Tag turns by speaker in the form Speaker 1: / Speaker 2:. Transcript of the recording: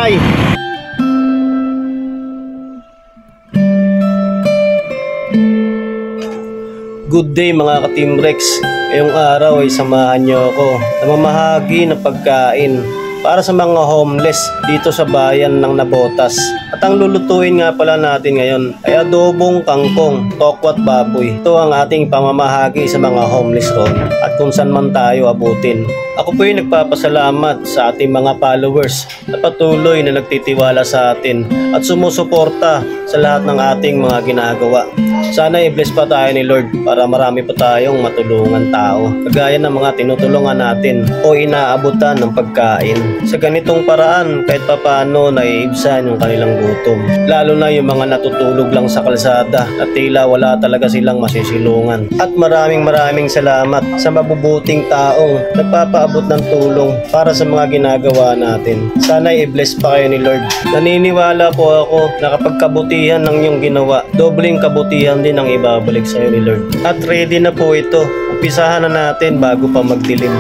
Speaker 1: bahay. Good day mga ka-Team Rex. Ngayong araw ay samahan nyo ako na mamahagi ng pagkain para sa mga homeless dito sa bayan ng Nabotas. At ang lulutuin nga pala natin ngayon ay adobong kangkong, tokwat baboy. Ito ang ating pamamahagi sa mga homeless roon at kung saan man tayo abutin. Ako po yung nagpapasalamat sa ating mga followers na patuloy na nagtitiwala sa atin at sumusuporta sa lahat ng ating mga ginagawa. Sana i-bless pa tayo ni Lord para marami pa tayong matulungan tao kagaya ng mga tinutulungan natin o inaabutan ng pagkain. Sa ganitong paraan kahit papaano naiibsan yung kanilang gutom. Lalo na yung mga natutulog lang sa kalsada at tila wala talaga silang masisilungan. At maraming salamat sa mabubuting taong nagpapaabot ng tulong para sa mga ginagawa natin. Sana i-bless pa kayo ni Lord. Naniniwala po ako na kapag kabutihan ng iyong ginawa, dobling kabutihan din ang ibabalik sa iyo ni Lord. At ready na po ito. Umpisahan na natin bago pa magdilim.